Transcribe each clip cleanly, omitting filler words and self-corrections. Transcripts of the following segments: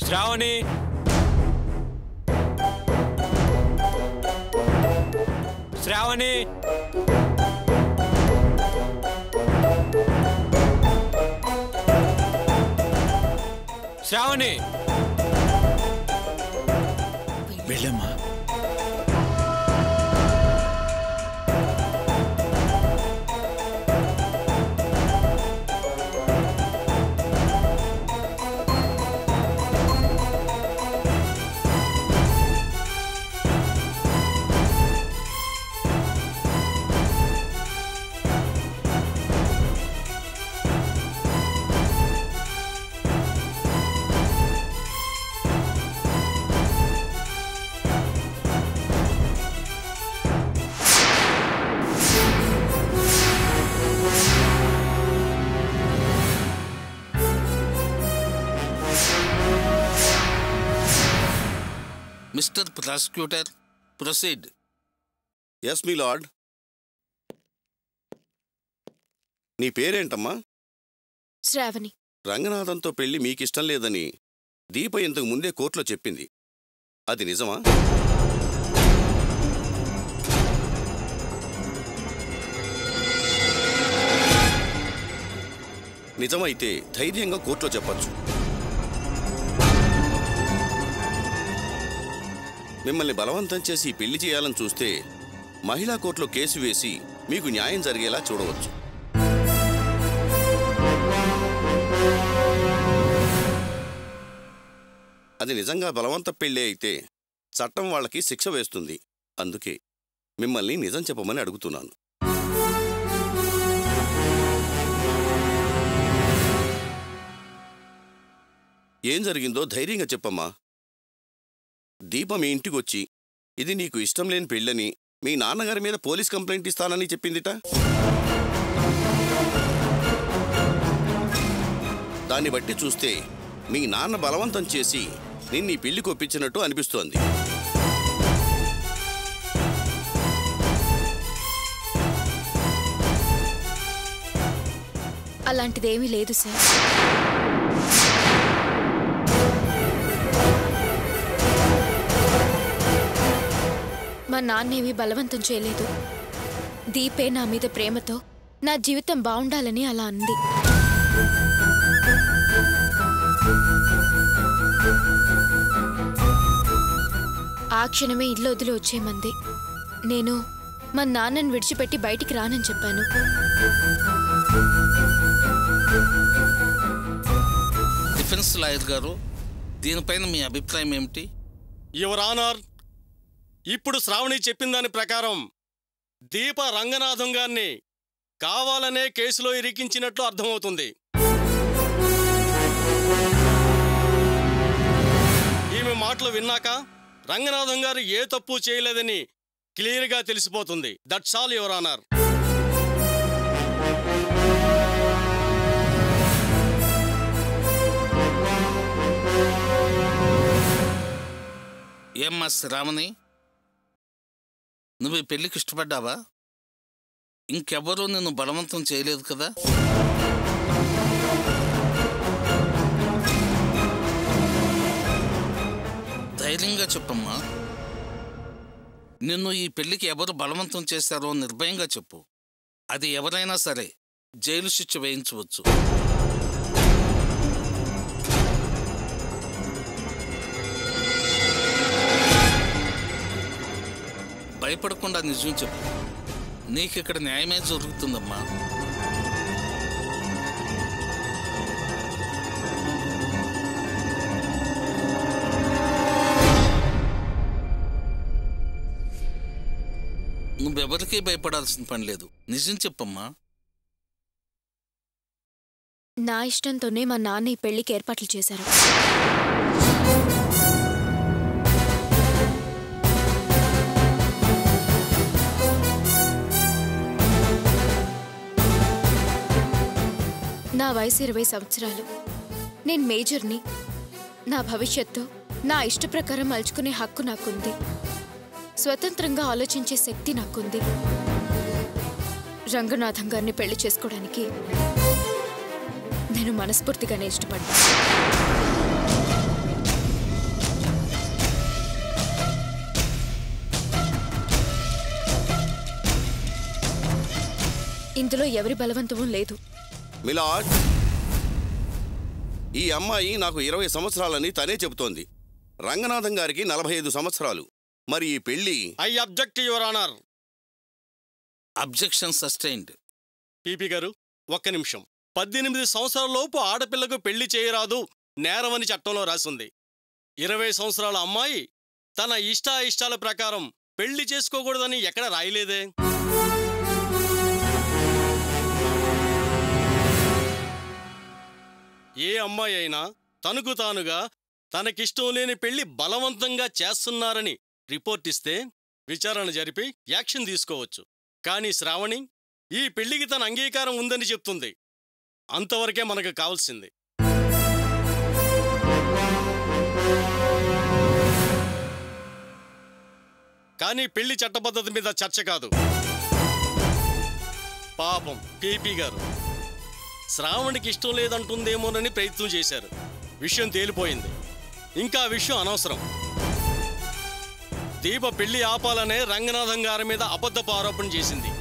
శ్రావణి శ్రావణి శ్రావణి వెళ్ళమ్మా. Mr. Prosecutor, proceed. Yes, my lord. నీ పేరేంటమ్మా? శ్రావణి. రంగనాథంతో పెళ్లి మీకిష్టం లేదని దీప ఇంతకు ముందే కోర్టులో చెప్పింది. అది నిజమా? నిజమైతే ధైర్యంగా కోర్టులో చెప్పచ్చు. మిమ్మల్ని బలవంతం చేసి పెళ్లి చేయాలని చూస్తే మహిళా కోర్టులో కేసు వేసి మీకు న్యాయం జరిగేలా చూడవచ్చు. అది నిజంగా బలవంత పెళ్ళే అయితే చట్టం వాళ్ళకి శిక్ష వేస్తుంది. అందుకే మిమ్మల్ని నిజం చెప్పమని అడుగుతున్నాను. ఏం జరిగిందో ధైర్యంగా చెప్పమ్మా. దీప మీ ఇంటికొచ్చి ఇది నీకు ఇష్టం లేని పెళ్ళని మీ నాన్నగారి మీద పోలీస్ కంప్లైంట్ ఇస్తానని చెప్పిందిట. దాన్ని బట్టి చూస్తే మీ నాన్న బలవంతం చేసి నిన్ను ఈ పెళ్లికి ఒప్పించినట్టు అనిపిస్తోంది. అలాంటిదేమీ లేదు సార్. మా నాన్నేమీ బలవంతం చేయలేదు. దీపే నా మీద ప్రేమతో నా జీవితం బాగుండాలని అలా అంది. ఆ క్షణమే ఇల్లు వదిలి వచ్చేమంది. నేను మా నాన్నని విడిచిపెట్టి బయటికి రానని చెప్పాను. డిఫెన్స్ లాయర్ గారు, దీనిపైన మీ అభిప్రాయం ఏమిటి? యువర్ ఆనర్, ఇప్పుడు శ్రావణి చెప్పిన దాని ప్రకారం దీప రంగనాథం గారిని కావాలనే కేసులో ఇరికించినట్లు అర్థమవుతుంది. ఈమె మాటలు విన్నాక రంగనాథం గారు ఏ తప్పు చేయలేదని క్లియర్గా తెలిసిపోతుంది. That's all your honour. ఏమ్మా శ్రావణి, నువ్వు ఈ పెళ్లికి ఇష్టపడ్డావా? ఇంకెవ్వరూ నిన్ను బలవంతం చేయలేదు కదా? ధైర్యంగా చెప్పమ్మా. నిన్ను ఈ పెళ్లికి ఎవరు బలవంతం చేశారో నిర్భయంగా చెప్పు. అది ఎవరైనా సరే జైలు శిక్ష వేయించవచ్చు. భయపడకుండా నిజం చెప్పు. నీకిక్కడ న్యాయమే జరుగుతుందమ్మా. నువ్వెవరికీ భయపడాల్సిన పని లేదు. నిజం చెప్పమ్మా. నా ఇష్టంతోనే మా నాన్న ఈ పెళ్లికి ఏర్పాట్లు చేశారు. నా వయసు 20 సంవత్సరాలు. నేను మేజర్ని. నా భవిష్యత్తు నా ఇష్ట ప్రకారం మలుచుకునే హక్కు నాకుంది. స్వతంత్రంగా ఆలోచించే శక్తి నాకుంది. రంగనాథం గారిని పెళ్లి చేసుకోవడానికి నేను మనస్ఫూర్తిగానే ఇష్టపడ్డా. ఇందులో ఎవరి బలవంతమూ లేదు. మిలాడ్, ఈ అమ్మాయి నాకు 20 సంవత్సరాలని తనే చెబుతోంది. రంగనాథం గారికి 45 సంవత్సరాలు. మరి ఈ పెళ్లి... I object your honour. Objection sustained. PP గారు, ఒక్క నిమిషం. 18 సంవత్సరాలలోపు ఆడపిల్లకు పెళ్లి చేయరాదు, నేరమని చట్టంలో రాసింది. 20 సంవత్సరాల అమ్మాయి తన ఇష్టాయిష్టాల ప్రకారం పెళ్లి చేసుకోకూడదని ఎక్కడ రాయలేదే. ఏ అమ్మాయి అయినా తనకు తానుగా తనకిష్టం లేని పెళ్లి బలవంతంగా చేస్తున్నారని రిపోర్ట్ ఇస్తే విచారణ జరిపి యాక్షన్ తీసుకోవచ్చు. కానీ శ్రావణి ఈ పెళ్లికి తన అంగీకారం ఉందని చెప్తుంది. అంతవరకే మనకు కావాల్సింది. కానీ పెళ్లి చట్టపద్ధతి మీద చర్చ కాదు. పాపం పీపీ గారు శ్రావణికి ఇష్టం లేదంటుందేమోనని ప్రయత్నం చేశారు. విషయం తేలిపోయింది. ఇంకా విషయం అనవసరం. దీప పెళ్లి ఆపాలనే రంగనాథం గారి మీద అబద్ధపు ఆరోపణ చేసింది.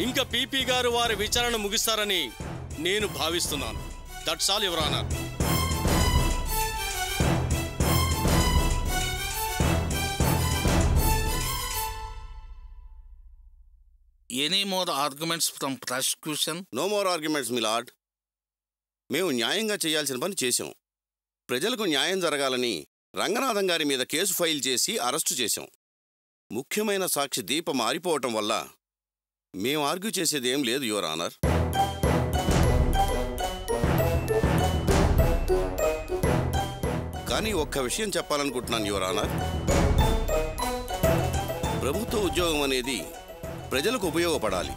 ఇంకా పీపీ గారు వారి విచారణ ముగిస్తారని నేను భావిస్తున్నాను. That's all your honour. Any more arguments from prosecution? No more arguments my lord. మేము న్యాయంగా చేయాల్సిన పని చేశాం. ప్రజలకు న్యాయం జరగాలని రంగనాథం గారి మీద కేసు ఫైల్ చేసి అరెస్టు చేశాం. ముఖ్యమైన సాక్షి దీప మారిపోవటం వల్ల మేము ఆర్గ్యూ చేసేది ఏం లేదు యువర్ ఆనర్. కానీ ఒక్క విషయం చెప్పాలనుకుంటున్నాను యువర్ ఆనర్. ప్రభుత్వ ఉద్యోగం అనేది ప్రజలకు ఉపయోగపడాలి.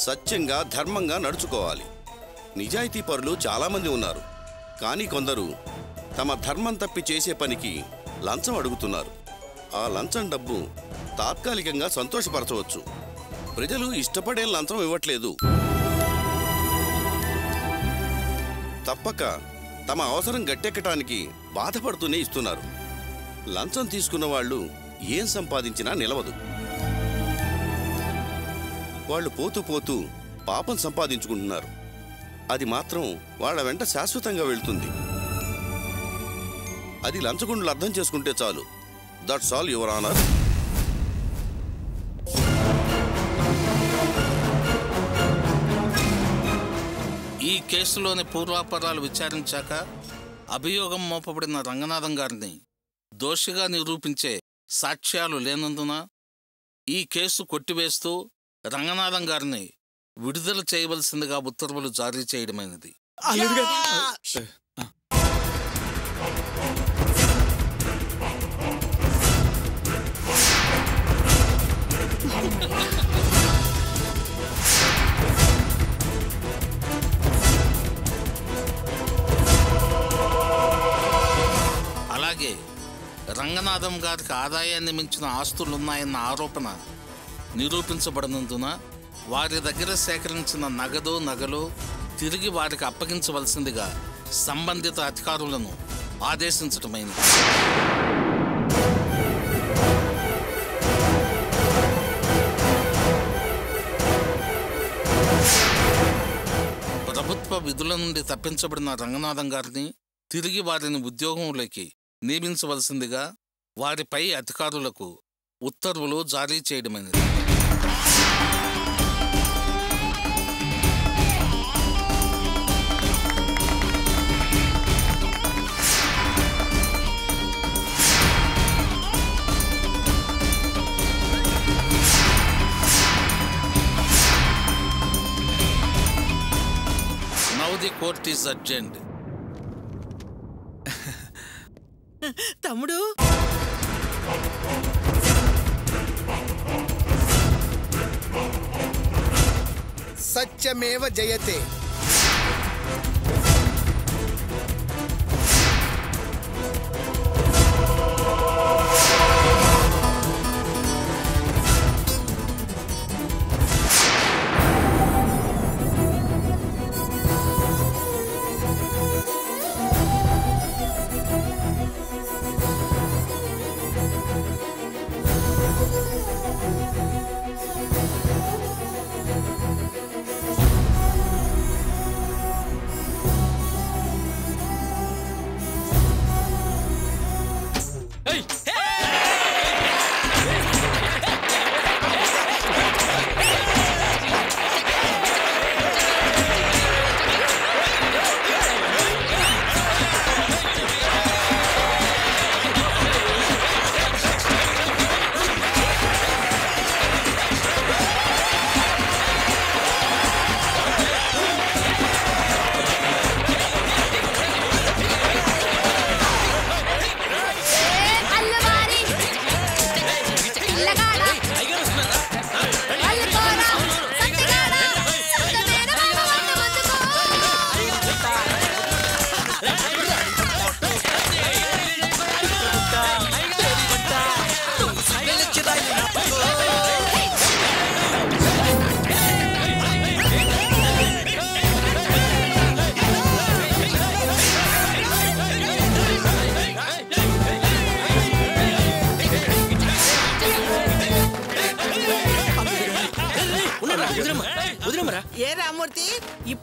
సత్యంగా ధర్మంగా నడుచుకోవాలి. నిజాయితీ పరులు చాలామంది ఉన్నారు. కానీ కొందరు తమ ధర్మం తప్పి చేసే పనికి లంచం అడుగుతున్నారు. ఆ లంచం డబ్బు తాత్కాలికంగా సంతోషపరచవచ్చు. ప్రజలు ఇష్టపడే లంచం ఇవ్వట్లేదు. తప్పక తమ అవసరం గట్టెక్కటానికి బాధపడుతూనే ఇస్తున్నారు. లంచం తీసుకున్న వాళ్ళు ఏం సంపాదించినా నిలవదు. వాళ్ళు పోతూ పోతూ పాపం సంపాదించుకుంటున్నారు. అది మాత్రం వాళ్ళ వెంట శాశ్వతంగా వెళ్తుంది. అది లంచగొండలు అర్థం చేసుకుంటే చాలు. That's all your honour. ఈ కేసులోని పూర్వాపరాలు విచారించాక అభియోగం మోపబడిన రంగనాథం గారిని దోషిగా నిరూపించే సాక్ష్యాలు లేనందున ఈ కేసు కొట్టివేస్తూ రంగనాథం గారిని విడుదల చేయవలసిందిగా ఉత్తర్వులు జారీ చేయడమైనది. అలాగే రంగనాథం గారికి ఆదాయాన్ని మించిన ఆస్తులున్నాయన్న ఆరోపణ నిరూపించబడినందున వారి దగ్గర సేకరించిన నగలు తిరిగి వారికి అప్పగించవలసిందిగా సంబంధిత అధికారులను ఆదేశించటమైనది. ప్రభుత్వ విధుల నుండి తప్పించబడిన రంగనాథం గారిని తిరిగి వారిని ఉద్యోగంలోకి నియమించవలసిందిగా వారిపై అధికారులకు ఉత్తర్వులు జారీ చేయడమైనది. Now the court is adjourned. తమ్ముడు, సత్యమేవ జయతే.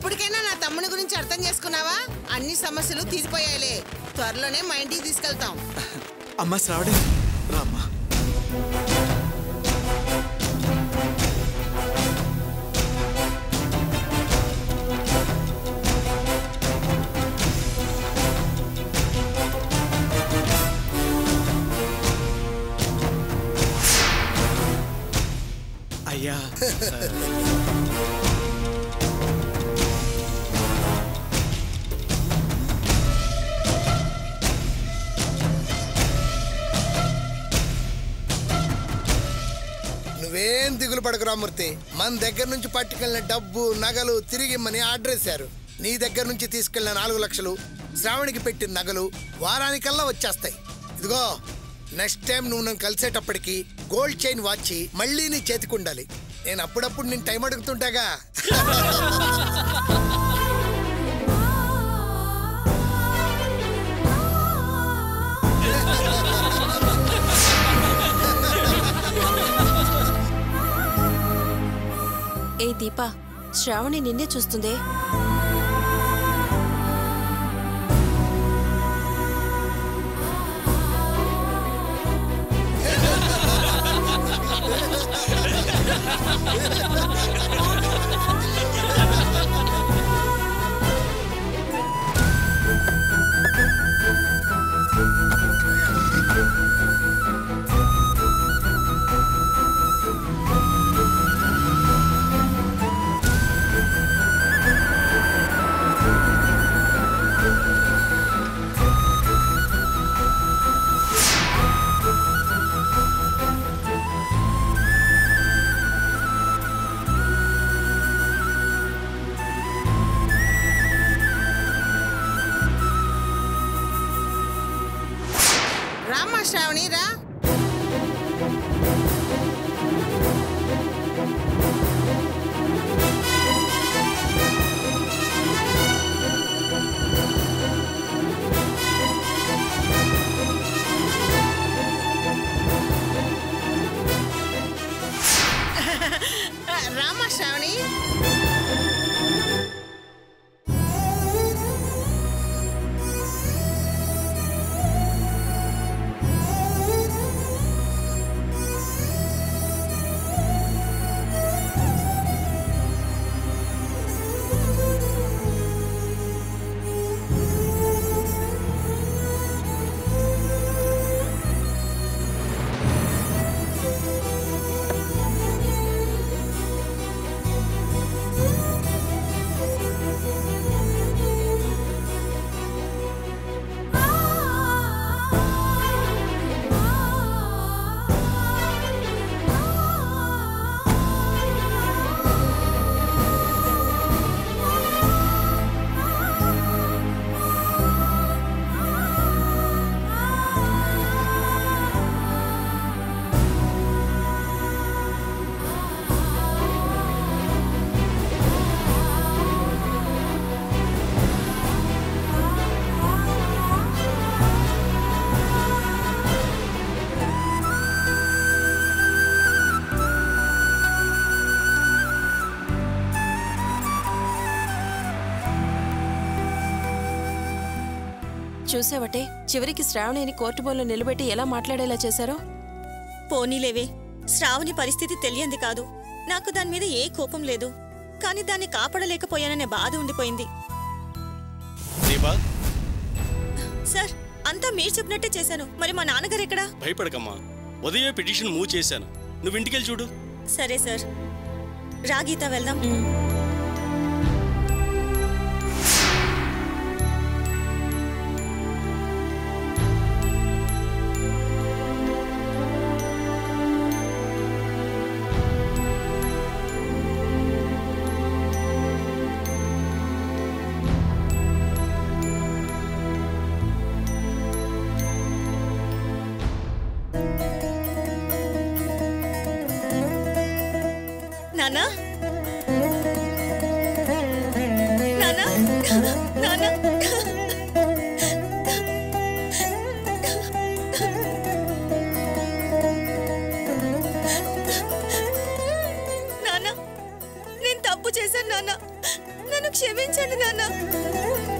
ఇప్పటికైనా నా తమ్ముని గురించి అర్థం చేసుకున్నావా? అన్ని సమస్యలు తీరిపోయాయిలే. త్వరలోనే మా ఇంటికి తీసుకెళ్తాం. అమ్మా శ్రావణి రామ్మా. అయ్యా నువ్వేం దిగులు పడకురా మూర్తి. మన దగ్గర నుంచి పట్టుకెళ్ళిన డబ్బు నగలు తిరిగిమ్మని ఆర్డర్ వేశారు. నీ దగ్గర నుంచి తీసుకెళ్లిన 4 లక్షలు, శ్రావణికి పెట్టిన నగలు వారానికల్లా వచ్చేస్తాయి. ఇదిగో నెక్స్ట్ టైం నువ్వు నన్ను కలిసేటప్పటికి గోల్డ్ చైన్ వాచి మళ్ళీ నీ చేతికి ఉండాలి. నేను అప్పుడప్పుడు నేను టైం అడుగుతుంటాగా. ఏ దీపా, శ్రావణి నిన్నే చూస్తుందే. రామ్మా శ్రావణి రా. రామ్మా శ్రావణి. చూసావటే, చివరికి శ్రావణిని కోర్టు బోన్లో నిలబెట్టి ఎలా మాట్లాడేలా చేశారో. పోనీలేవే, శ్రావణి పరిస్థితి తెలియంది కాదు. నాకు దాని మీద ఏ కోపం లేదు, కానీ దాన్ని కాపాడలేకపోయాననే బాధ ఉండిపోయింది. దీపా, సార్, అంతా మీరు చెప్పినట్టే చేశాను. మరి మా నాన్నగారు ఎక్కడా? భయపడకమ్మా, ఉదయమే పిటిషన్ మూవ్ చేశాను. నువ్వు ఇంటికెళ్ళి చూడు. సరే సార్. రా గీత, వెళ్దాం. నానా, నానా, నానా, నానా, నేను తప్పు తప్పు చేశాను నాన్న. నన్ను క్షమించండి నాన్న.